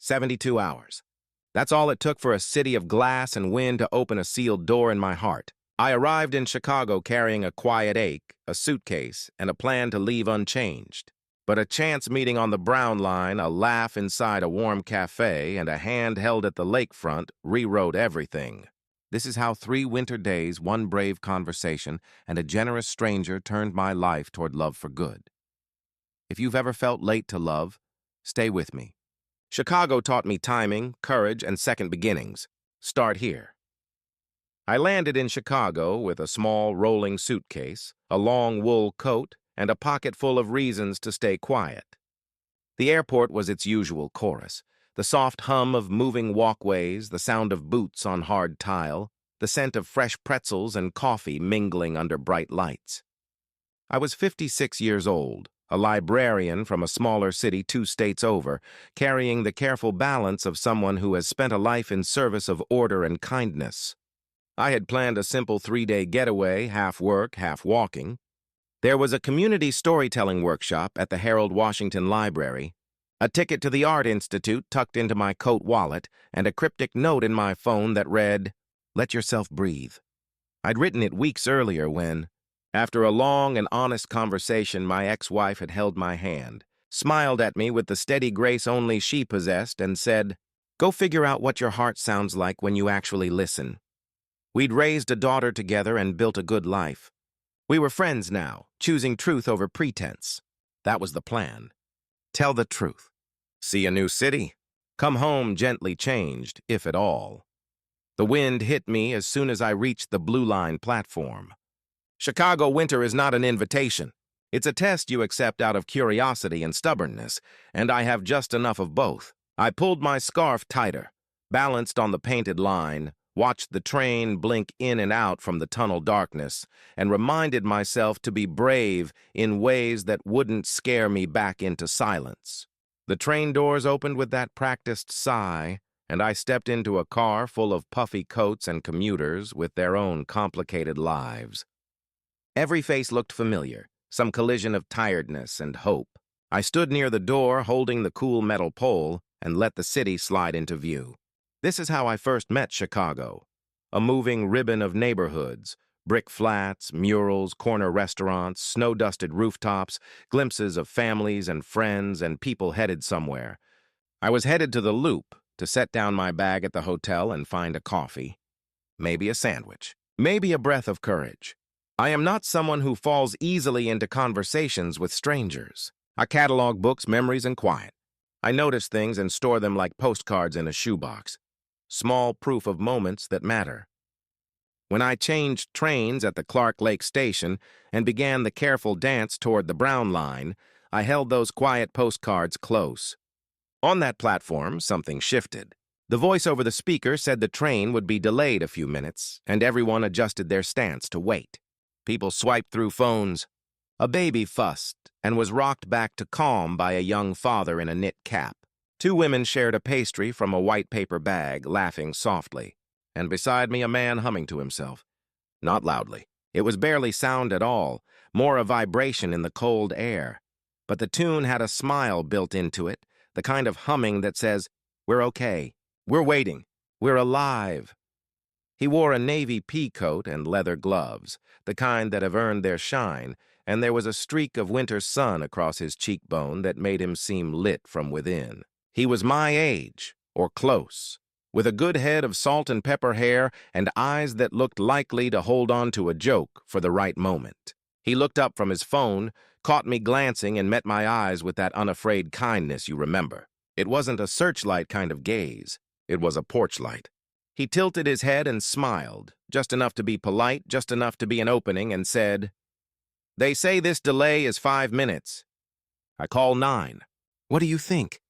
72 hours. That's all it took for a city of glass and wind to open a sealed door in my heart. I arrived in Chicago carrying a quiet ache, a suitcase, and a plan to leave unchanged. But a chance meeting on the Brown Line, a laugh inside a warm cafe, and a hand held at the lakefront rewrote everything. This is how 3 winter days, 1 brave conversation, and a generous stranger turned my life toward love for good. If you've ever felt late to love, stay with me. Chicago taught me timing, courage, and second beginnings. Start here. I landed in Chicago with a small rolling suitcase, a long wool coat, and a pocket full of reasons to stay quiet. The airport was its usual chorus, the soft hum of moving walkways, the sound of boots on hard tile, the scent of fresh pretzels and coffee mingling under bright lights. I was 56 years old, a librarian from a smaller city 2 states over, carrying the careful balance of someone who has spent a life in service of order and kindness. I had planned a simple 3-day getaway, half work, half walking. There was a community storytelling workshop at the Harold Washington Library, a ticket to the Art Institute tucked into my coat wallet, and a cryptic note in my phone that read, "Let yourself breathe." I'd written it weeks earlier when, after a long and honest conversation, my ex-wife had held my hand, smiled at me with the steady grace only she possessed, and said, "Go figure out what your heart sounds like when you actually listen." We'd raised a daughter together and built a good life. We were friends now, choosing truth over pretense. That was the plan. Tell the truth. See a new city. Come home gently changed, if at all. The wind hit me as soon as I reached the Blue Line platform. Chicago winter is not an invitation. It's a test you accept out of curiosity and stubbornness, and I have just enough of both. I pulled my scarf tighter, balanced on the painted line, watched the train blink in and out from the tunnel darkness, and reminded myself to be brave in ways that wouldn't scare me back into silence. The train doors opened with that practiced sigh, and I stepped into a car full of puffy coats and commuters with their own complicated lives. Every face looked familiar, some collision of tiredness and hope. I stood near the door holding the cool metal pole and let the city slide into view. This is how I first met Chicago. A moving ribbon of neighborhoods, brick flats, murals, corner restaurants, snow-dusted rooftops, glimpses of families and friends and people headed somewhere. I was headed to the Loop to set down my bag at the hotel and find a coffee, maybe a sandwich, maybe a breath of courage. I am not someone who falls easily into conversations with strangers. I catalog books, memories, and quiet. I notice things and store them like postcards in a shoebox. Small proof of moments that matter. When I changed trains at the Clark Lake station and began the careful dance toward the Brown Line, I held those quiet postcards close. On that platform, something shifted. The voice over the speaker said the train would be delayed a few minutes, and everyone adjusted their stance to wait. People swiped through phones. A baby fussed and was rocked back to calm by a young father in a knit cap. 2 women shared a pastry from a white paper bag, laughing softly, and beside me a man humming to himself. Not loudly. It was barely sound at all, more a vibration in the cold air. But the tune had a smile built into it, the kind of humming that says, "We're okay. We're waiting. We're alive." He wore a navy pea coat and leather gloves, the kind that have earned their shine, and there was a streak of winter sun across his cheekbone that made him seem lit from within. He was my age, or close, with a good head of salt and pepper hair and eyes that looked likely to hold on to a joke for the right moment. He looked up from his phone, caught me glancing, and met my eyes with that unafraid kindness you remember. It wasn't a searchlight kind of gaze. It was a porch light. He tilted his head and smiled, just enough to be polite, just enough to be an opening, and said, "They say this delay is 5 minutes. I call 9. What do you think?"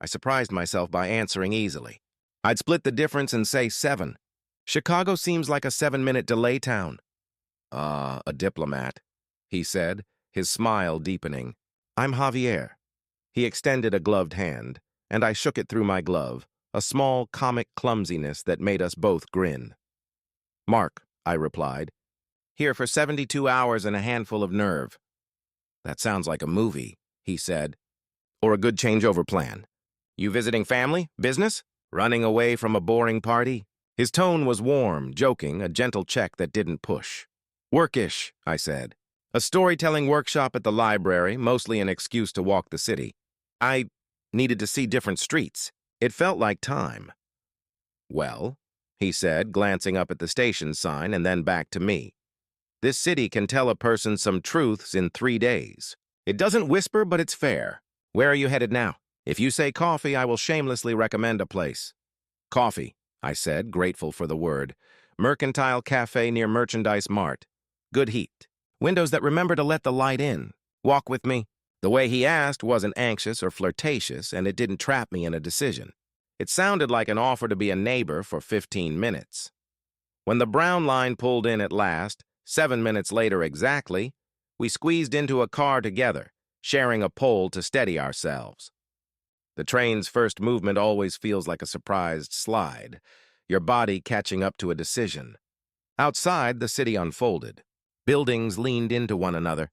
I surprised myself by answering easily. I'd split the difference and say 7. Chicago seems like a 7-minute delay town. A diplomat, he said, his smile deepening. "I'm Javier." He extended a gloved hand, and I shook it through my glove, a small comic clumsiness that made us both grin. "Mark," I replied. "Here for 72 hours and a handful of nerve." "That sounds like a movie," he said. "Or a good changeover plan." You visiting family? Business? Running away from a boring party? His tone was warm, joking, a gentle check that didn't push. Workish, I said. A storytelling workshop at the library, mostly an excuse to walk the city. I needed to see different streets. It felt like time. Well, he said, glancing up at the station sign and then back to me. This city can tell a person some truths in 3 days. It doesn't whisper, but it's fair. Where are you headed now? If you say coffee, I will shamelessly recommend a place. Coffee, I said, grateful for the word. Mercantile Cafe near Merchandise Mart. Good heat. Windows that remember to let the light in. Walk with me. The way he asked wasn't anxious or flirtatious, and it didn't trap me in a decision. It sounded like an offer to be a neighbor for 15 minutes. When the brown line pulled in at last, 7 minutes later exactly, we squeezed into a car together, sharing a pole to steady ourselves. The train's first movement always feels like a surprised slide, your body catching up to a decision. Outside, the city unfolded. Buildings leaned into one another.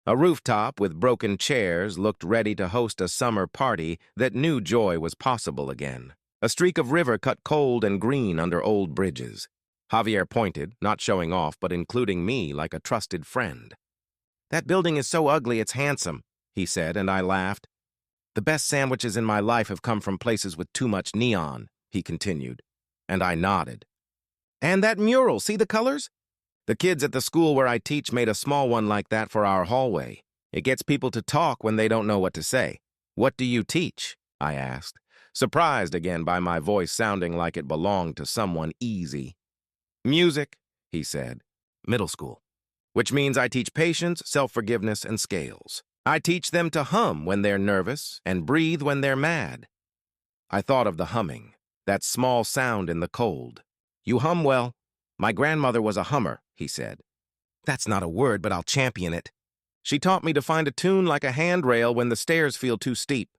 A rooftop with broken chairs looked ready to host a summer party that knew joy was possible again. A streak of river cut cold and green under old bridges. Javier pointed, not showing off, but including me like a trusted friend. That building is so ugly it's handsome, he said, and I laughed. The best sandwiches in my life have come from places with too much neon, he continued, and I nodded. And that mural, see the colors? The kids at the school where I teach made a small one like that for our hallway. It gets people to talk when they don't know what to say. What do you teach? I asked, surprised again by my voice sounding like it belonged to someone easy. Music, he said. Middle school. Which means I teach patience, self-forgiveness, and scales. I teach them to hum when they're nervous and breathe when they're mad. I thought of the humming, that small sound in the cold. You hum well. My grandmother was a hummer, he said. That's not a word, but I'll champion it. She taught me to find a tune like a handrail when the stairs feel too steep.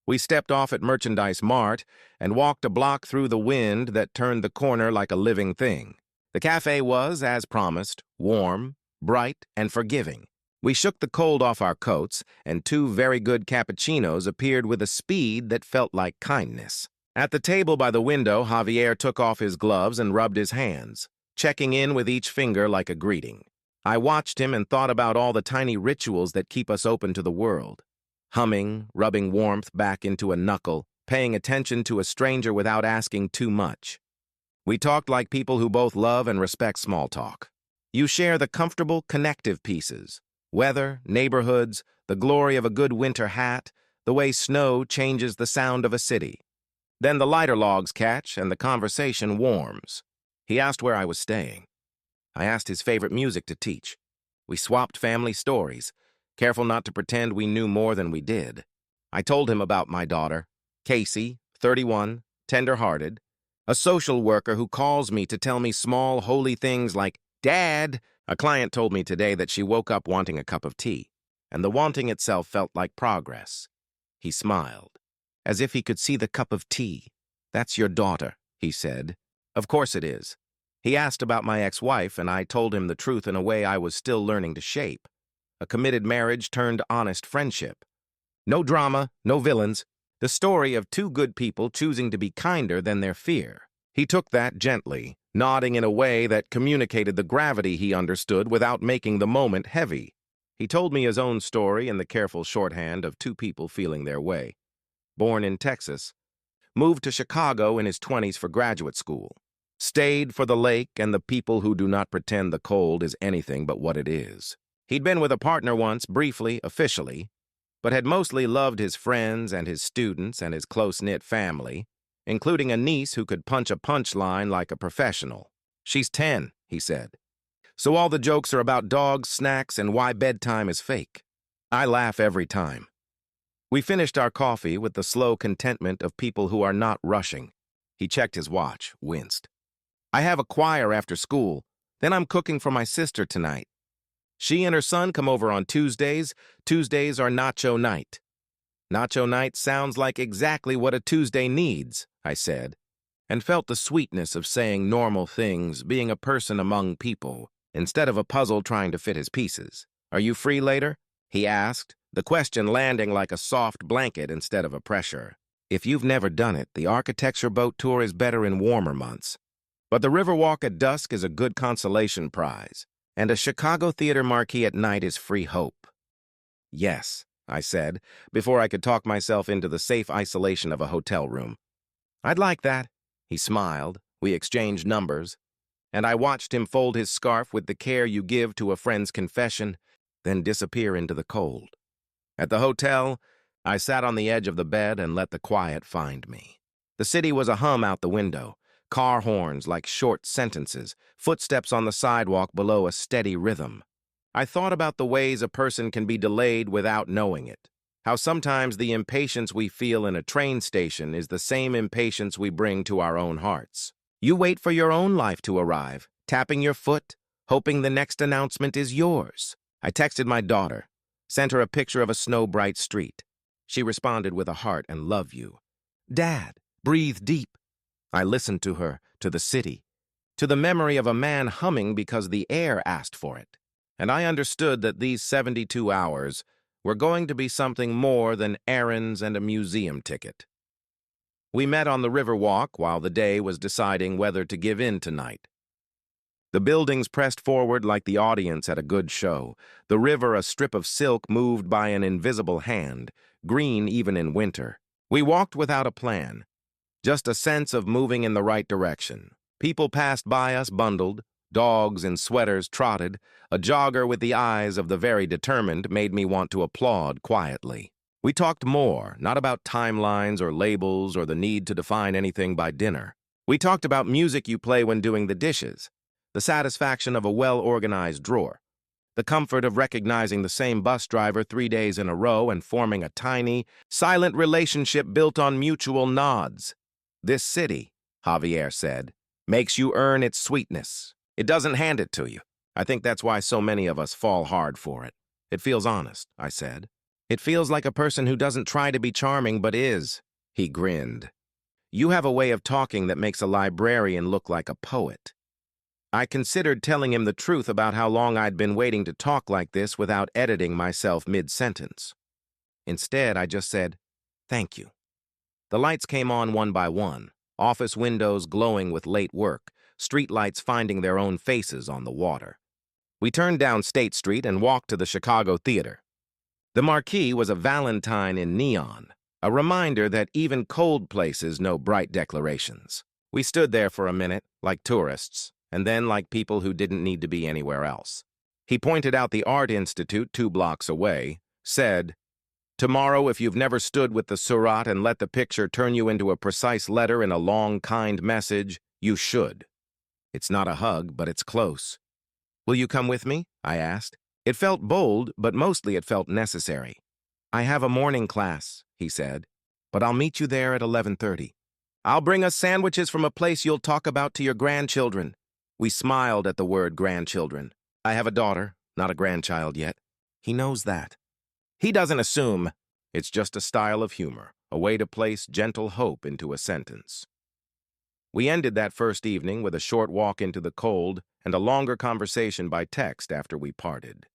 We stepped off at Merchandise Mart and walked a block through the wind that turned the corner like a living thing. The cafe was, as promised, warm, bright, and forgiving. We shook the cold off our coats, and 2 very good cappuccinos appeared with a speed that felt like kindness. At the table by the window, Javier took off his gloves and rubbed his hands, checking in with each finger like a greeting. I watched him and thought about all the tiny rituals that keep us open to the world. Humming, rubbing warmth back into a knuckle, paying attention to a stranger without asking too much. We talked like people who both love and respect small talk. You share the comfortable, connective pieces. Weather, neighborhoods, the glory of a good winter hat, the way snow changes the sound of a city. Then the lighter logs catch and the conversation warms. He asked where I was staying. I asked his favorite music to teach. We swapped family stories, careful not to pretend we knew more than we did. I told him about my daughter, Casey, 31, tender-hearted, a social worker who calls me to tell me small, holy things like, Dad. A client told me today that she woke up wanting a cup of tea, and the wanting itself felt like progress. He smiled, as if he could see the cup of tea. That's your daughter, he said. Of course it is. He asked about my ex-wife, and I told him the truth in a way I was still learning to shape. A committed marriage turned honest friendship. No drama, no villains. The story of 2 good people choosing to be kinder than their fear. He took that gently, nodding in a way that communicated the gravity he understood without making the moment heavy. He told me his own story in the careful shorthand of 2 people feeling their way. Born in Texas, moved to Chicago in his 20s for graduate school, stayed for the lake and the people who do not pretend the cold is anything but what it is. He'd been with a partner once, briefly, officially, but had mostly loved his friends and his students and his close-knit family, including a niece who could punch a punchline like a professional. She's 10, he said. So all the jokes are about dogs, snacks, and why bedtime is fake. I laugh every time. We finished our coffee with the slow contentment of people who are not rushing. He checked his watch, winced. I have a choir after school, then I'm cooking for my sister tonight. She and her son come over on Tuesdays. Tuesdays are nacho night. Nacho night sounds like exactly what a Tuesday needs, I said, and felt the sweetness of saying normal things, being a person among people, instead of a puzzle trying to fit his pieces. Are you free later? He asked, the question landing like a soft blanket instead of a pressure. If you've never done it, the architecture boat tour is better in warmer months. But the Riverwalk at dusk is a good consolation prize, and a Chicago theater marquee at night is free hope. Yes, I said, before I could talk myself into the safe isolation of a hotel room. I'd like that. He smiled. We exchanged numbers, and I watched him fold his scarf with the care you give to a friend's confession, then disappear into the cold. At the hotel, I sat on the edge of the bed and let the quiet find me. The city was a hum out the window, car horns like short sentences, footsteps on the sidewalk below a steady rhythm. I thought about the ways a person can be delayed without knowing it, how sometimes the impatience we feel in a train station is the same impatience we bring to our own hearts. You wait for your own life to arrive, tapping your foot, hoping the next announcement is yours. I texted my daughter, sent her a picture of a snow-bright street. She responded with a heart and love you. Dad, breathe deep. I listened to her, to the city, to the memory of a man humming because the air asked for it. And I understood that these 72 hours were going to be something more than errands and a museum ticket. We met on the Riverwalk while the day was deciding whether to give in tonight. The buildings pressed forward like the audience at a good show, the river a strip of silk moved by an invisible hand, green even in winter. We walked without a plan, just a sense of moving in the right direction. People passed by us bundled, dogs in sweaters trotted, a jogger with the eyes of the very determined made me want to applaud quietly. We talked more, not about timelines or labels or the need to define anything by dinner. We talked about music you play when doing the dishes, the satisfaction of a well-organized drawer, the comfort of recognizing the same bus driver 3 days in a row and forming a tiny, silent relationship built on mutual nods. This city, Javier said, makes you earn its sweetness. It doesn't hand it to you. I think that's why so many of us fall hard for it. It feels honest, I said. It feels like a person who doesn't try to be charming but is. He grinned. You have a way of talking that makes a librarian look like a poet. I considered telling him the truth about how long I'd been waiting to talk like this without editing myself mid-sentence. Instead, I just said, thank you. The lights came on one by one, office windows glowing with late work, streetlights finding their own faces on the water. We turned down State Street and walked to the Chicago Theater. The marquee was a Valentine in neon, a reminder that even cold places know bright declarations. We stood there for a minute, like tourists, and then like people who didn't need to be anywhere else. He pointed out the Art Institute 2 blocks away, said, tomorrow, if you've never stood with the Surat and let the picture turn you into a precise letter in a long, kind message, you should. It's not a hug, but it's close. Will you come with me? I asked. It felt bold, but mostly it felt necessary. I have a morning class, he said, but I'll meet you there at 11:30. I'll bring us sandwiches from a place you'll talk about to your grandchildren. We smiled at the word grandchildren. I have a daughter, not a grandchild yet. He knows that. He doesn't assume. It's just a style of humor, a way to place gentle hope into a sentence. We ended that first evening with a short walk into the cold and a longer conversation by text after we parted.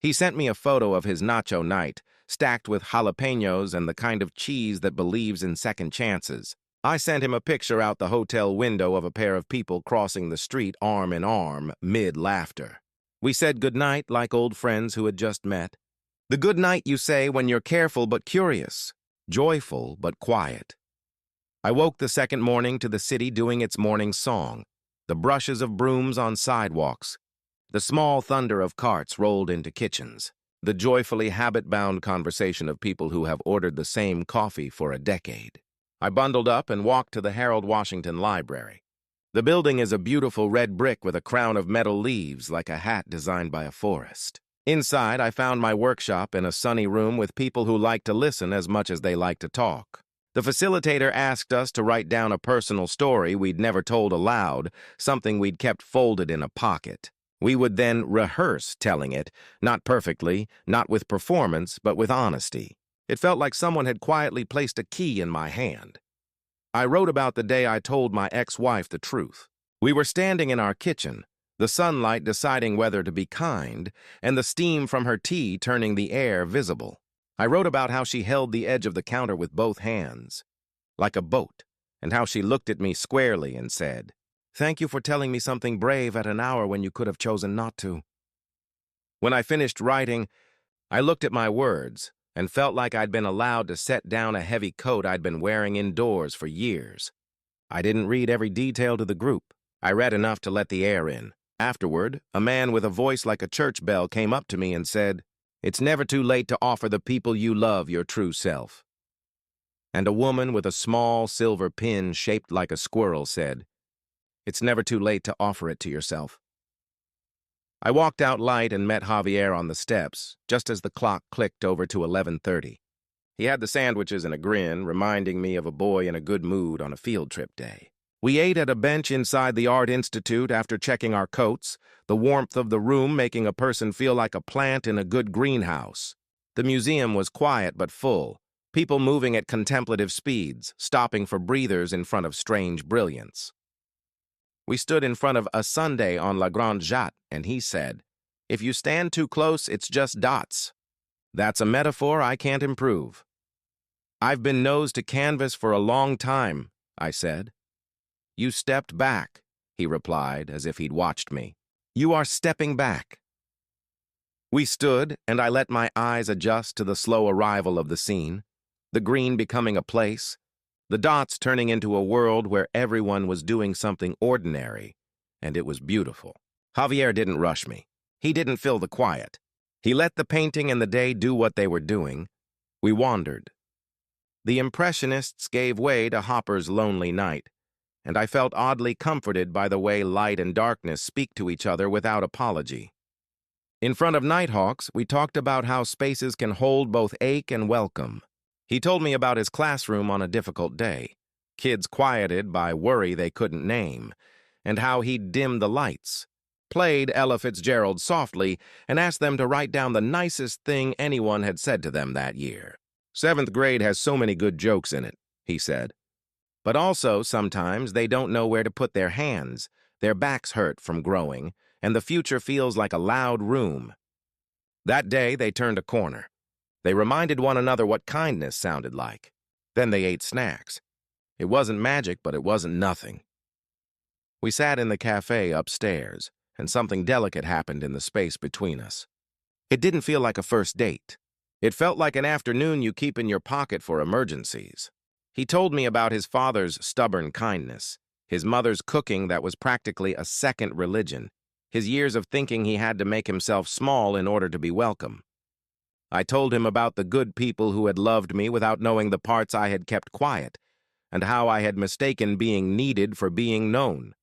He sent me a photo of his nacho night, stacked with jalapenos and the kind of cheese that believes in second chances. I sent him a picture out the hotel window of a pair of people crossing the street arm in arm, mid-laughter. We said goodnight like old friends who had just met. The good night you say when you're careful but curious, joyful but quiet. I woke the second morning to the city doing its morning song, the brushes of brooms on sidewalks, the small thunder of carts rolled into kitchens, the joyfully habit-bound conversation of people who have ordered the same coffee for a decade. I bundled up and walked to the Harold Washington Library. The building is a beautiful red brick with a crown of metal leaves like a hat designed by a forest. Inside, I found my workshop in a sunny room with people who like to listen as much as they like to talk. The facilitator asked us to write down a personal story we'd never told aloud, something we'd kept folded in a pocket. We would then rehearse telling it, not perfectly, not with performance, but with honesty. It felt like someone had quietly placed a key in my hand. I wrote about the day I told my ex-wife the truth. We were standing in our kitchen, the sunlight deciding whether to be kind, and the steam from her tea turning the air visible. I wrote about how she held the edge of the counter with both hands, like a boat, and how she looked at me squarely and said, "Thank you for telling me something brave at an hour when you could have chosen not to." When I finished writing, I looked at my words and felt like I'd been allowed to set down a heavy coat I'd been wearing indoors for years. I didn't read every detail to the group. I read enough to let the air in. Afterward, a man with a voice like a church bell came up to me and said, "It's never too late to offer the people you love your true self." And a woman with a small silver pin shaped like a squirrel said, "It's never too late to offer it to yourself." I walked out light and met Javier on the steps, just as the clock clicked over to 11:30. He had the sandwiches and a grin, reminding me of a boy in a good mood on a field trip day. We ate at a bench inside the Art Institute after checking our coats, the warmth of the room making a person feel like a plant in a good greenhouse. The museum was quiet but full, people moving at contemplative speeds, stopping for breathers in front of strange brilliance. We stood in front of a sundae on La Grande Jatte, and he said, "If you stand too close, it's just dots." That's a metaphor I can't improve. "I've been nose to canvas for a long time," I said. "You stepped back," he replied, as if he'd watched me. "You are stepping back." We stood, and I let my eyes adjust to the slow arrival of the scene, the green becoming a place, the dots turning into a world where everyone was doing something ordinary, and it was beautiful. Javier didn't rush me. He didn't fill the quiet. He let the painting and the day do what they were doing. We wandered. The Impressionists gave way to Hopper's Lonely Night, and I felt oddly comforted by the way light and darkness speak to each other without apology. In front of Nighthawks, we talked about how spaces can hold both ache and welcome. He told me about his classroom on a difficult day, kids quieted by worry they couldn't name, and how he'd dim the lights, played Ella Fitzgerald softly, and asked them to write down the nicest thing anyone had said to them that year. "Seventh grade has so many good jokes in it," he said. "But also, sometimes they don't know where to put their hands, their backs hurt from growing, and the future feels like a loud room." That day, they turned a corner. They reminded one another what kindness sounded like. Then they ate snacks. It wasn't magic, but it wasn't nothing. We sat in the cafe upstairs, and something delicate happened in the space between us. It didn't feel like a first date. It felt like an afternoon you keep in your pocket for emergencies. He told me about his father's stubborn kindness, his mother's cooking that was practically a second religion, his years of thinking he had to make himself small in order to be welcome. I told him about the good people who had loved me without knowing the parts I had kept quiet, and how I had mistaken being needed for being known.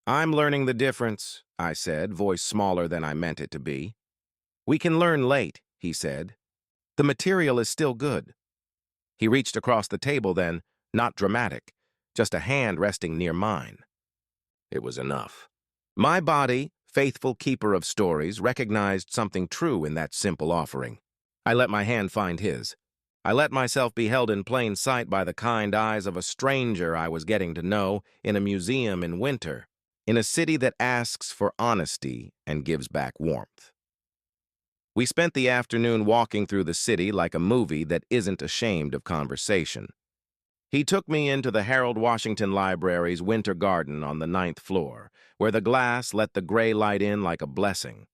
"I'm learning the difference," I said, voice smaller than I meant it to be. "We can learn late," he said. "The material is still good." He reached across the table then, not dramatic, just a hand resting near mine. It was enough. My body, faithful keeper of stories, recognized something true in that simple offering. I let my hand find his. I let myself be held in plain sight by the kind eyes of a stranger I was getting to know in a museum in winter, in a city that asks for honesty and gives back warmth. We spent the afternoon walking through the city like a movie that isn't ashamed of conversation. He took me into the Harold Washington Library's winter garden on the 9th floor, where the glass let the gray light in like a blessing.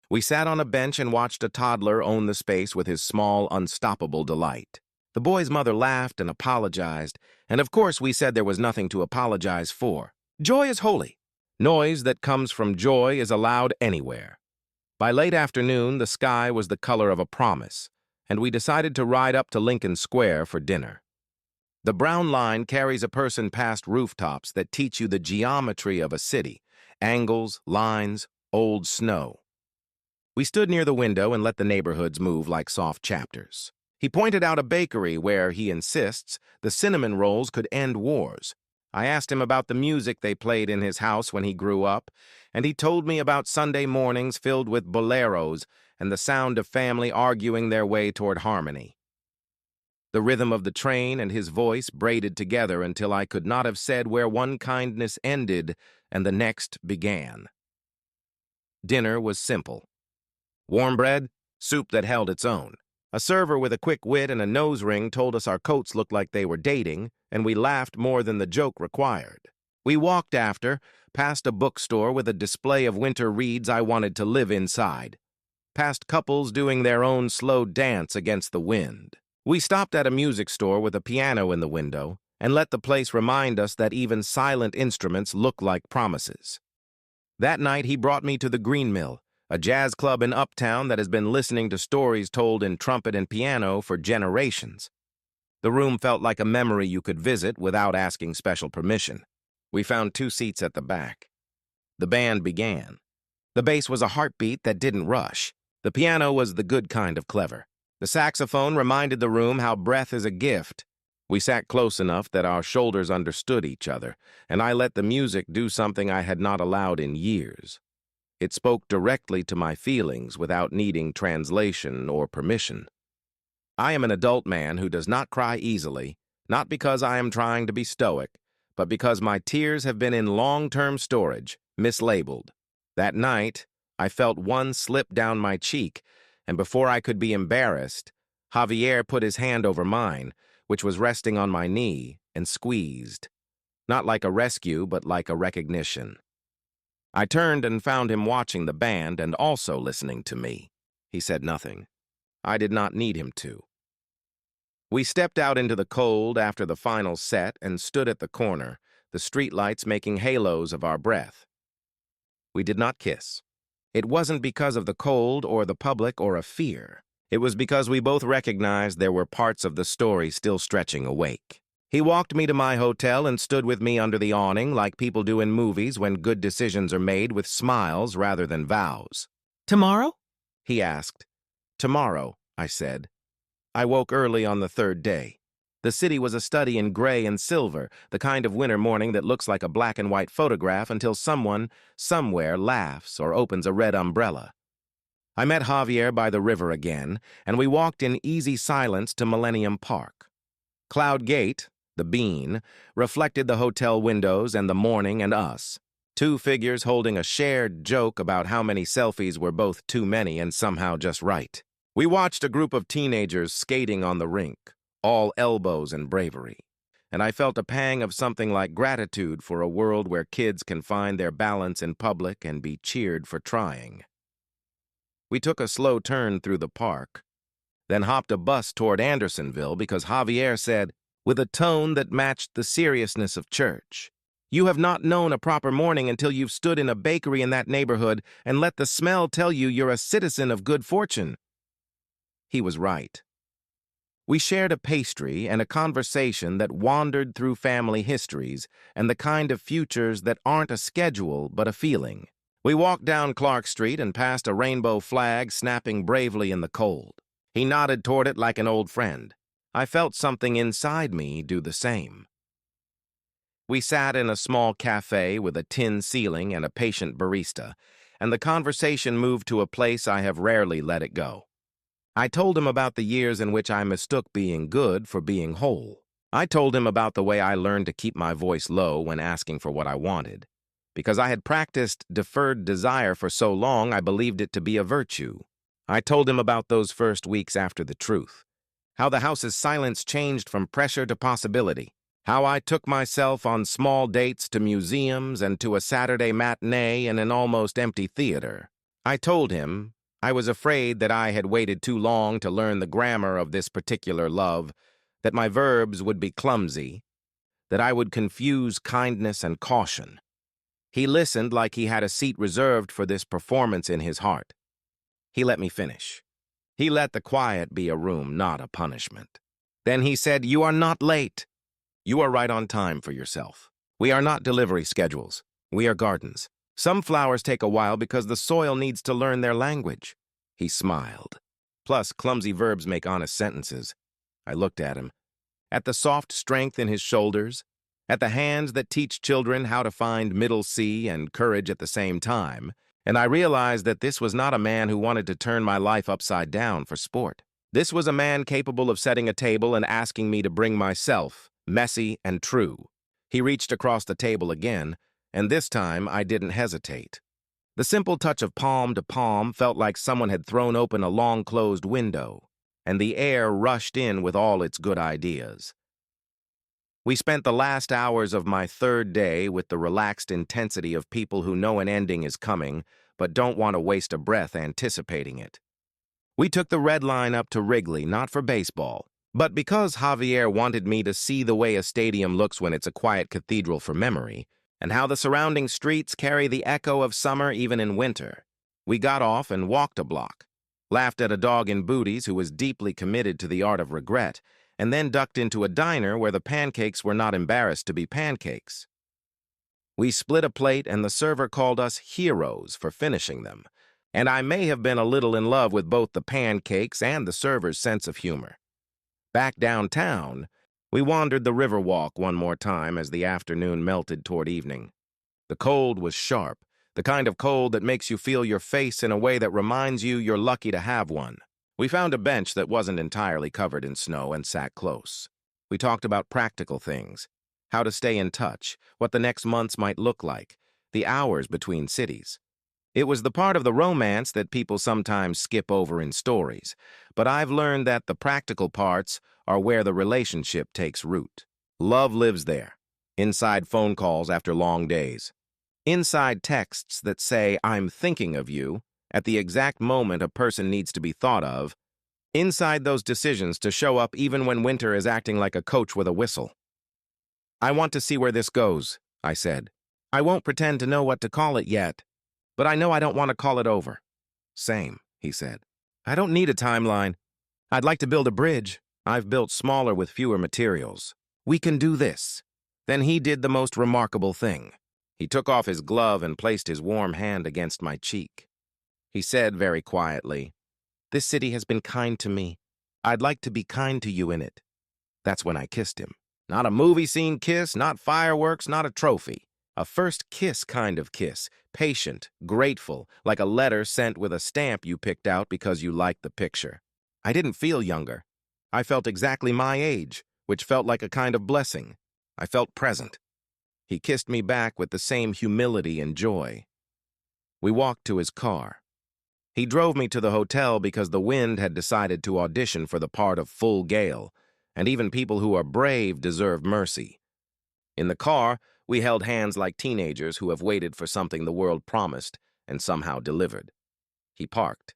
We sat on a bench and watched a toddler own the space with his small, unstoppable delight. The boy's mother laughed and apologized, and of course we said there was nothing to apologize for. Joy is holy. Noise that comes from joy is allowed anywhere. By late afternoon, the sky was the color of a promise, and we decided to ride up to Lincoln Square for dinner. The Brown Line carries a person past rooftops that teach you the geometry of a city, angles, lines, old snow. We stood near the window and let the neighborhoods move like soft chapters. He pointed out a bakery where, he insists, the cinnamon rolls could end wars. I asked him about the music they played in his house when he grew up, and he told me about Sunday mornings filled with boleros and the sound of family arguing their way toward harmony. The rhythm of the train and his voice braided together until I could not have said where one kindness ended and the next began. Dinner was simple. Warm bread, soup that held its own, A server with a quick wit and a nose ring told us our coats looked like they were dating, and we laughed more than the joke required. We walked after, past a bookstore with a display of winter reads I wanted to live inside, past couples doing their own slow dance against the wind. We stopped at a music store with a piano in the window and let the place remind us that even silent instruments look like promises. That night, he brought me to the Green Mill, a jazz club in Uptown that has been listening to stories told in trumpet and piano for generations. The room felt like a memory you could visit without asking special permission. We found 2 seats at the back. The band began. The bass was a heartbeat that didn't rush. The piano was the good kind of clever. The saxophone reminded the room how breath is a gift. We sat close enough that our shoulders understood each other, and I let the music do something I had not allowed in years. It spoke directly to my feelings without needing translation or permission. I am an adult man who does not cry easily, not because I am trying to be stoic, but because my tears have been in long-term storage, mislabeled. That night, I felt one slip down my cheek, and before I could be embarrassed, Javier put his hand over mine, which was resting on my knee, and squeezed. Not like a rescue, but like a recognition. I turned and found him watching the band and also listening to me. He said nothing. I did not need him to. We stepped out into the cold after the final set and stood at the corner, the streetlights making halos of our breath. We did not kiss. It wasn't because of the cold or the public or a fear. It was because we both recognized there were parts of the story still stretching awake. He walked me to my hotel and stood with me under the awning like people do in movies when good decisions are made with smiles rather than vows. Tomorrow? He asked. Tomorrow, I said. I woke early on the 3rd day. The city was a study in gray and silver, the kind of winter morning that looks like a black and white photograph until someone, somewhere, laughs or opens a red umbrella. I met Javier by the river again, and we walked in easy silence to Millennium Park. Cloud Gate, the bean, reflected the hotel windows and the morning and us, 2 figures holding a shared joke about how many selfies were both too many and somehow just right. We watched a group of teenagers skating on the rink, all elbows and bravery, and I felt a pang of something like gratitude for a world where kids can find their balance in public and be cheered for trying. We took a slow turn through the park, then hopped a bus toward Andersonville because Javier said, with a tone that matched the seriousness of church, "You have not known a proper morning until you've stood in a bakery in that neighborhood and let the smell tell you you're a citizen of good fortune." He was right. We shared a pastry and a conversation that wandered through family histories and the kind of futures that aren't a schedule but a feeling. We walked down Clark Street and passed a rainbow flag snapping bravely in the cold. He nodded toward it like an old friend. I felt something inside me do the same. We sat in a small cafe with a tin ceiling and a patient barista, and the conversation moved to a place I have rarely let it go. I told him about the years in which I mistook being good for being whole. I told him about the way I learned to keep my voice low when asking for what I wanted. Because I had practiced deferred desire for so long, I believed it to be a virtue. I told him about those first weeks after the truth, how the house's silence changed from pressure to possibility, how I took myself on small dates to museums and to a Saturday matinee in an almost empty theater. I told him I was afraid that I had waited too long to learn the grammar of this particular love, that my verbs would be clumsy, that I would confuse kindness and caution. He listened like he had a seat reserved for this performance in his heart. He let me finish. He let the quiet be a room, not a punishment. Then he said, "You are not late. You are right on time for yourself. We are not delivery schedules. We are gardens. Some flowers take a while because the soil needs to learn their language." He smiled. Plus, clumsy verbs make honest sentences. I looked at him. At the soft strength in his shoulders, at the hands that teach children how to find middle C and courage at the same time, and I realized that this was not a man who wanted to turn my life upside down for sport. This was a man capable of setting a table and asking me to bring myself, messy and true. He reached across the table again, and this time I didn't hesitate. The simple touch of palm to palm felt like someone had thrown open a long-closed window, and the air rushed in with all its good ideas. We spent the last hours of my third day with the relaxed intensity of people who know an ending is coming, but don't want to waste a breath anticipating it. We took the red line up to Wrigley, not for baseball, but because Javier wanted me to see the way a stadium looks when it's a quiet cathedral for memory, and how the surrounding streets carry the echo of summer even in winter. We got off and walked a block, laughed at a dog in booties who was deeply committed to the art of regret, and then ducked into a diner where the pancakes were not embarrassed to be pancakes. We split a plate and the server called us heroes for finishing them, and I may have been a little in love with both the pancakes and the server's sense of humor. Back downtown, we wandered the Riverwalk one more time as the afternoon melted toward evening. The cold was sharp, the kind of cold that makes you feel your face in a way that reminds you you're lucky to have one. We found a bench that wasn't entirely covered in snow and sat close. We talked about practical things, how to stay in touch, what the next months might look like, the hours between cities. It was the part of the romance that people sometimes skip over in stories, but I've learned that the practical parts are where the relationship takes root. Love lives there, inside phone calls after long days, inside texts that say, "I'm thinking of you," at the exact moment a person needs to be thought of, inside those decisions to show up even when winter is acting like a coach with a whistle. "I want to see where this goes," I said. "I won't pretend to know what to call it yet, but I know I don't want to call it over." "Same," he said. "I don't need a timeline. I'd like to build a bridge. I've built smaller with fewer materials. We can do this." Then he did the most remarkable thing. He took off his glove and placed his warm hand against my cheek. He said very quietly, "This city has been kind to me. I'd like to be kind to you in it." That's when I kissed him. Not a movie scene kiss, not fireworks, not a trophy. A first kiss kind of kiss, patient, grateful, like a letter sent with a stamp you picked out because you liked the picture. I didn't feel younger. I felt exactly my age, which felt like a kind of blessing. I felt present. He kissed me back with the same humility and joy. We walked to his car. He drove me to the hotel because the wind had decided to audition for the part of full gale, and even people who are brave deserve mercy. In the car, we held hands like teenagers who have waited for something the world promised and somehow delivered. He parked.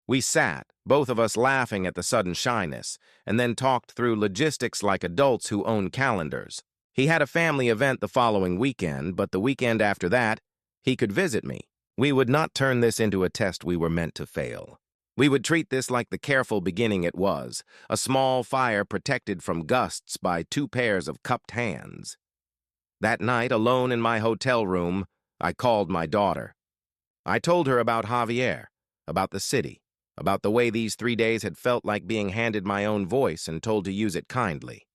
We sat, both of us laughing at the sudden shyness, and then talked through logistics like adults who own calendars. He had a family event the following weekend, but the weekend after that, he could visit me. We would not turn this into a test we were meant to fail. We would treat this like the careful beginning it was, a small fire protected from gusts by 2 pairs of cupped hands. That night, alone in my hotel room, I called my daughter. I told her about Javier, about the city, about the way these 3 days had felt like being handed my own voice and told to use it kindly.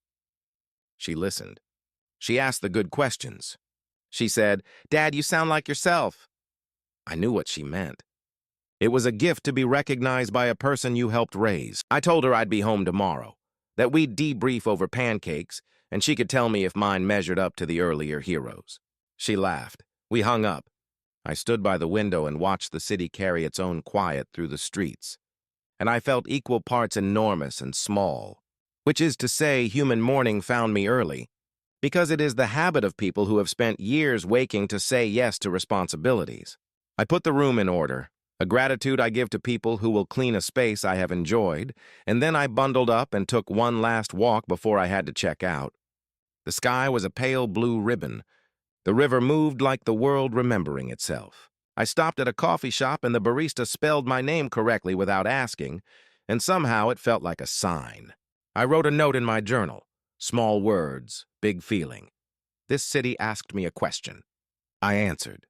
She listened. She asked the good questions. She said, "Dad, you sound like yourself." I knew what she meant. It was a gift to be recognized by a person you helped raise. I told her I'd be home tomorrow, that we'd debrief over pancakes, and she could tell me if mine measured up to the earlier heroes. She laughed. We hung up. I stood by the window and watched the city carry its own quiet through the streets, and I felt equal parts enormous and small, which is to say human morning found me early, because it is the habit of people who have spent years waking to say yes to responsibilities. I put the room in order, a gratitude I give to people who will clean a space I have enjoyed, and then I bundled up and took one last walk before I had to check out. The sky was a pale blue ribbon. The river moved like the world remembering itself. I stopped at a coffee shop and the barista spelled my name correctly without asking, and somehow it felt like a sign. I wrote a note in my journal. Small words, big feeling. This city asked me a question. I answered.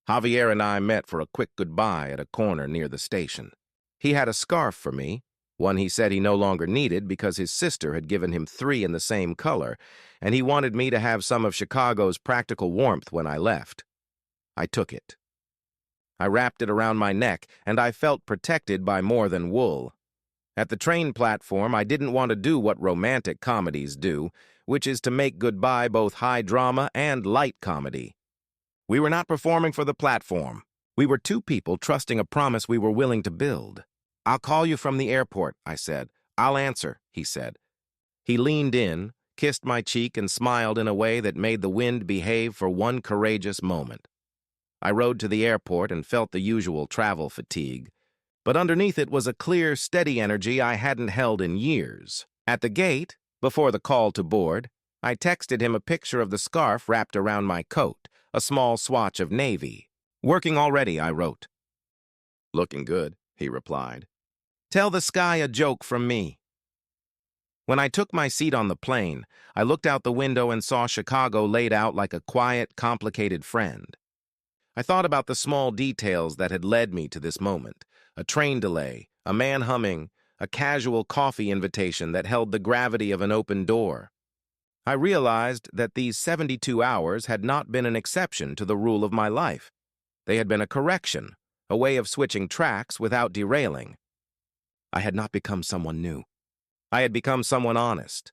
Javier and I met for a quick goodbye at a corner near the station. He had a scarf for me, one he said he no longer needed because his sister had given him 3 in the same color, and he wanted me to have some of Chicago's practical warmth when I left. I took it. I wrapped it around my neck, and I felt protected by more than wool. At the train platform, I didn't want to do what romantic comedies do, which is to make goodbye both high drama and light comedy. We were not performing for the platform. We were 2 people trusting a promise we were willing to build. "I'll call you from the airport," I said. "I'll answer," he said. He leaned in, kissed my cheek, and smiled in a way that made the wind behave for one courageous moment. I rode to the airport and felt the usual travel fatigue, but underneath it was a clear, steady energy I hadn't held in years. At the gate, before the call to board, I texted him a picture of the scarf wrapped around my coat, a small swatch of navy. "Working already," I wrote. "Looking good," he replied. "Tell the sky a joke from me." When I took my seat on the plane, I looked out the window and saw Chicago laid out like a quiet, complicated friend. I thought about the small details that had led me to this moment: a train delay, a man humming, a casual coffee invitation that held the gravity of an open door. I realized that these 72 hours had not been an exception to the rule of my life. They had been a correction, a way of switching tracks without derailing. I had not become someone new. I had become someone honest.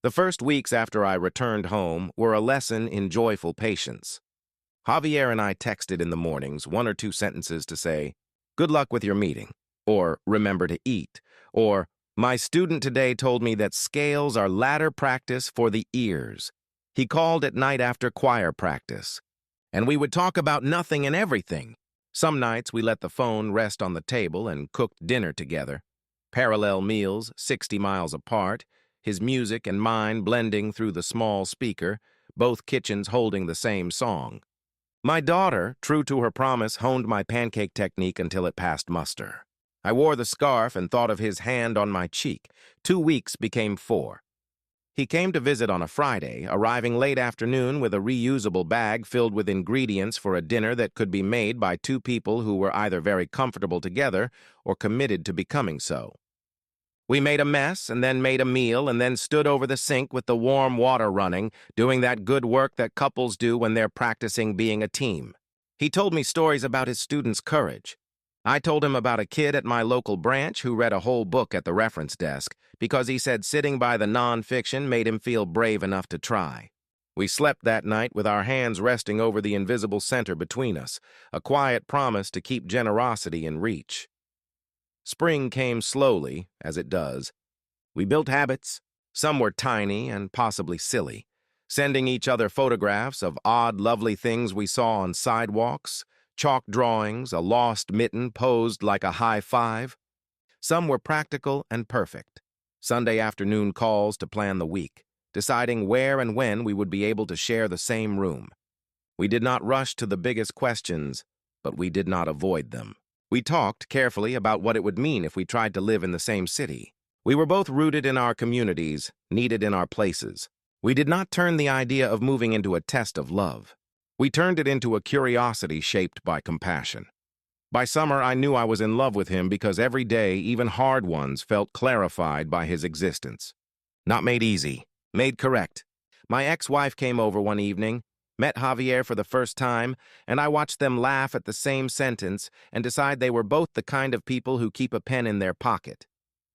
The first weeks after I returned home were a lesson in joyful patience. Javier and I texted in the mornings, one or two sentences to say, "Good luck with your meeting," or "Remember to eat," or "My student today told me that scales are ladder practice for the ears." He called at night after choir practice, and we would talk about nothing and everything. Some nights we let the phone rest on the table and cooked dinner together. Parallel meals, 60 miles apart, his music and mine blending through the small speaker, both kitchens holding the same song. My daughter, true to her promise, honed my pancake technique until it passed muster. I wore the scarf and thought of his hand on my cheek. 2 weeks became 4. He came to visit on a Friday, arriving late afternoon with a reusable bag filled with ingredients for a dinner that could be made by 2 people who were either very comfortable together or committed to becoming so. We made a mess and then made a meal and then stood over the sink with the warm water running, doing that good work that couples do when they're practicing being a team. He told me stories about his students' courage. I told him about a kid at my local branch who read a whole book at the reference desk because he said sitting by the nonfiction made him feel brave enough to try. We slept that night with our hands resting over the invisible center between us, a quiet promise to keep generosity in reach. Spring came slowly, as it does. We built habits. Some were tiny and possibly silly, sending each other photographs of odd, lovely things we saw on sidewalks, chalk drawings, a lost mitten posed like a high five. Some were practical and perfect. Sunday afternoon calls to plan the week, deciding where and when we would be able to share the same room. We did not rush to the biggest questions, but we did not avoid them. We talked carefully about what it would mean if we tried to live in the same city. We were both rooted in our communities, needed in our places. We did not turn the idea of moving into a test of love. We turned it into a curiosity shaped by compassion. By summer, I knew I was in love with him because every day, even hard ones, felt clarified by his existence. Not made easy, made correct. My ex-wife came over one evening, met Javier for the first time, and I watched them laugh at the same sentence and decide they were both the kind of people who keep a pen in their pocket.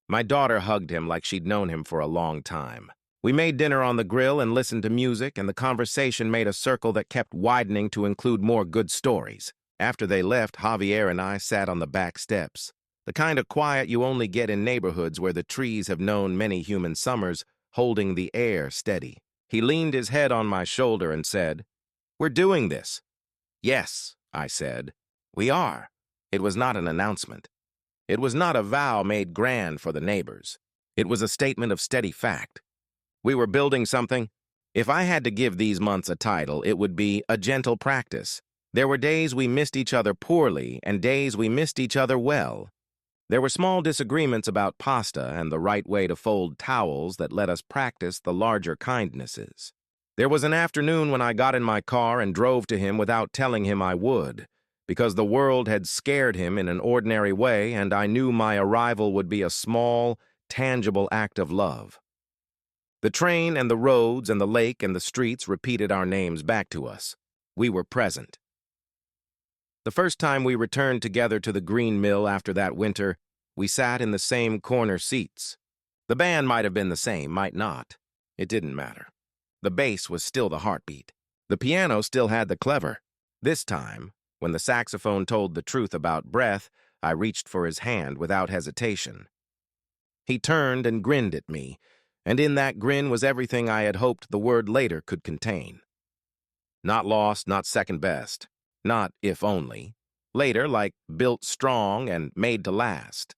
My daughter hugged him like she'd known him for a long time. We made dinner on the grill and listened to music, and the conversation made a circle that kept widening to include more good stories. After they left, Javier and I sat on the back steps, the kind of quiet you only get in neighborhoods where the trees have known many human summers, holding the air steady. He leaned his head on my shoulder and said, "We're doing this." "Yes," I said, "we are." It was not an announcement. It was not a vow made grand for the neighbors. It was a statement of steady fact. We were building something. If I had to give these months a title, it would be A Gentle Practice. There were days we missed each other poorly and days we missed each other well. There were small disagreements about pasta and the right way to fold towels that let us practice the larger kindnesses. There was an afternoon when I got in my car and drove to him without telling him I would, because the world had scared him in an ordinary way and I knew my arrival would be a small, tangible act of love. The train and the roads and the lake and the streets repeated our names back to us. We were present. The first time we returned together to the green mill after that winter, we sat in the same corner seats. The band might have been the same, might not. It didn't matter. The bass was still the heartbeat. The piano still had the clever. This time, when the saxophone told the truth about breath, I reached for his hand without hesitation. He turned and grinned at me, and in that grin was everything I had hoped the word later could contain. Not lost, not second best, not if only. Later, like built strong and made to last.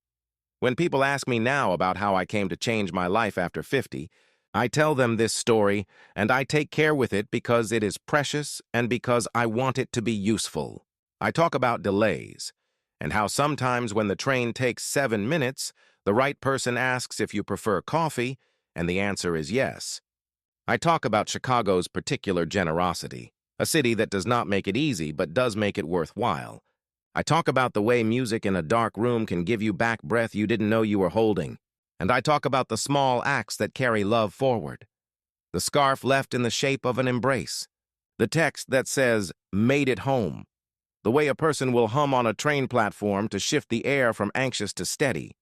When people ask me now about how I came to change my life after 50, I tell them this story, and I take care with it because it is precious and because I want it to be useful. I talk about delays, and how sometimes when the train takes 7 minutes, the right person asks if you prefer coffee, and the answer is yes. I talk about Chicago's particular generosity, a city that does not make it easy but does make it worthwhile. I talk about the way music in a dark room can give you back breath you didn't know you were holding. And I talk about the small acts that carry love forward. The scarf left in the shape of an embrace. The text that says, "Made it home." The way a person will hum on a train platform to shift the air from anxious to steady.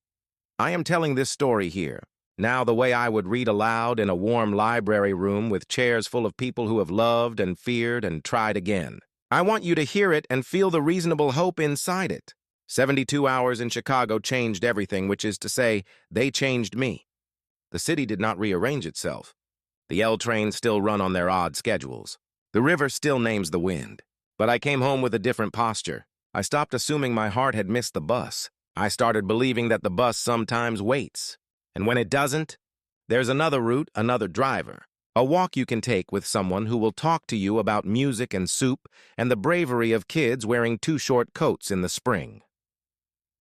I am telling this story here, now the way I would read aloud in a warm library room with chairs full of people who have loved and feared and tried again. I want you to hear it and feel the reasonable hope inside it. 72 hours in Chicago changed everything, which is to say, they changed me. The city did not rearrange itself. The L trains still run on their odd schedules. The river still names the wind. But I came home with a different posture. I stopped assuming my heart had missed the bus. I started believing that the bus sometimes waits. And when it doesn't, there's another route, another driver. A walk you can take with someone who will talk to you about music and soup and the bravery of kids wearing too short coats in the spring.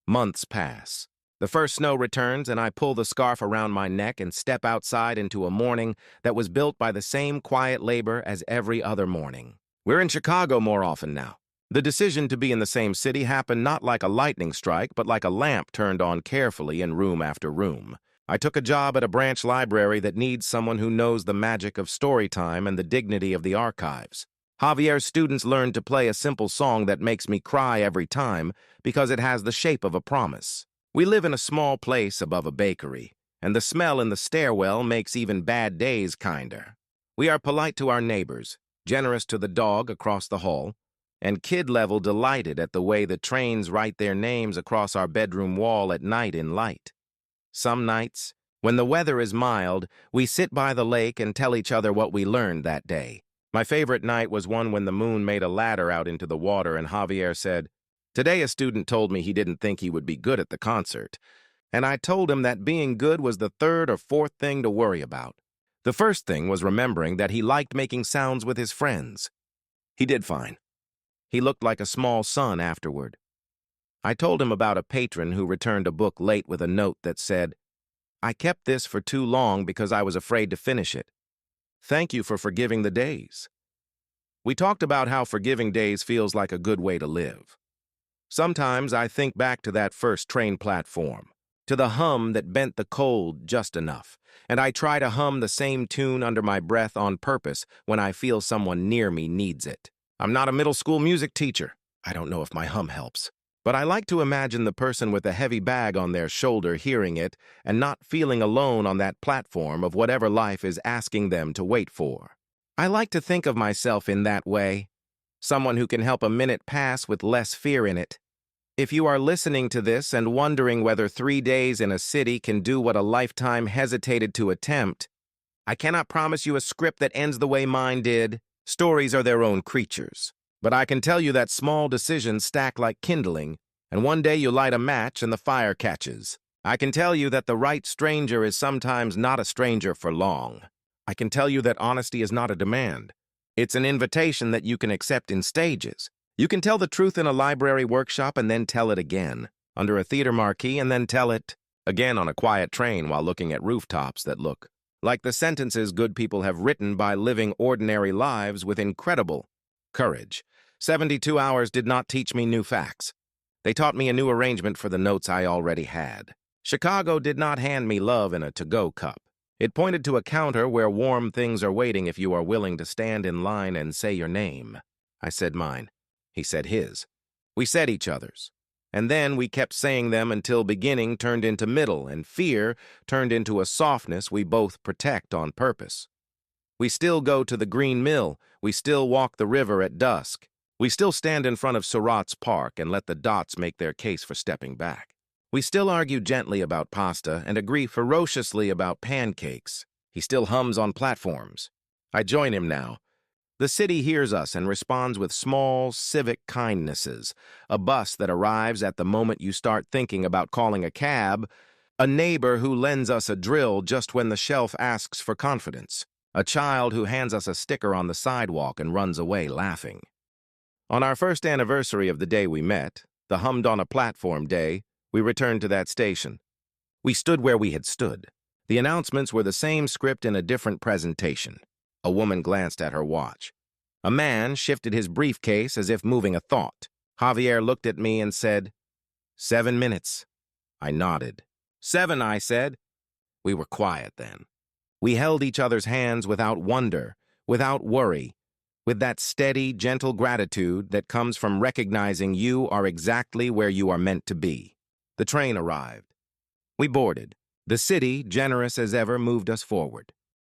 Months pass. The first snow returns and I pull the scarf around my neck and step outside into a morning that was built by the same quiet labor as every other morning. We're in Chicago more often now. The decision to be in the same city happened not like a lightning strike, but like a lamp turned on carefully in room after room. I took a job at a branch library that needs someone who knows the magic of story time and the dignity of the archives. Javier's students learned to play a simple song that makes me cry every time because it has the shape of a promise. We live in a small place above a bakery, and the smell in the stairwell makes even bad days kinder. We are polite to our neighbors, generous to the dog across the hall, and kid-level delighted at the way the trains write their names across our bedroom wall at night in light. Some nights, when the weather is mild, we sit by the lake and tell each other what we learned that day. My favorite night was one when the moon made a ladder out into the water and Javier said, "Today a student told me he didn't think he would be good at the concert." And I told him that being good was the third or fourth thing to worry about. The first thing was remembering that he liked making sounds with his friends. He did fine. He looked like a small son afterward. I told him about a patron who returned a book late with a note that said, "I kept this for too long because I was afraid to finish it. Thank you for forgiving the days." We talked about how forgiving days feels like a good way to live. Sometimes I think back to that first train platform, to the hum that bent the cold just enough, and I try to hum the same tune under my breath on purpose when I feel someone near me needs it. I'm not a middle school music teacher. I don't know if my hum helps. But I like to imagine the person with a heavy bag on their shoulder hearing it and not feeling alone on that platform of whatever life is asking them to wait for. I like to think of myself in that way, someone who can help a minute pass with less fear in it. If you are listening to this and wondering whether 3 days in a city can do what a lifetime hesitated to attempt, I cannot promise you a script that ends the way mine did. Stories are their own creatures. But I can tell you that small decisions stack like kindling, and one day you light a match and the fire catches. I can tell you that the right stranger is sometimes not a stranger for long. I can tell you that honesty is not a demand. It's an invitation that you can accept in stages. You can tell the truth in a library workshop and then tell it again, under a theater marquee, and then tell it again on a quiet train while looking at rooftops that look like the sentences good people have written by living ordinary lives with incredible courage. 72 hours did not teach me new facts. They taught me a new arrangement for the notes I already had. Chicago did not hand me love in a to-go cup. It pointed to a counter where warm things are waiting if you are willing to stand in line and say your name. I said mine. He said his. We said each other's. And then we kept saying them until beginning turned into middle and fear turned into a softness we both protect on purpose. We still go to the Green Mill. We still walk the river at dusk. We still stand in front of Surratt's Park and let the dots make their case for stepping back. We still argue gently about pasta and agree ferociously about pancakes. He still hums on platforms. I join him now. The city hears us and responds with small, civic kindnesses. A bus that arrives at the moment you start thinking about calling a cab. A neighbor who lends us a drill just when the shelf asks for confidence. A child who hands us a sticker on the sidewalk and runs away laughing. On our first anniversary of the day we met, the hummed on a platform day, we returned to that station. We stood where we had stood. The announcements were the same script in a different presentation. A woman glanced at her watch. A man shifted his briefcase as if moving a thought. Javier looked at me and said, 7 minutes. I nodded. 7, I said. We were quiet then. We held each other's hands without wonder, without worry, with that steady, gentle gratitude that comes from recognizing you are exactly where you are meant to be. The train arrived. We boarded. The city, generous as ever, moved us forward.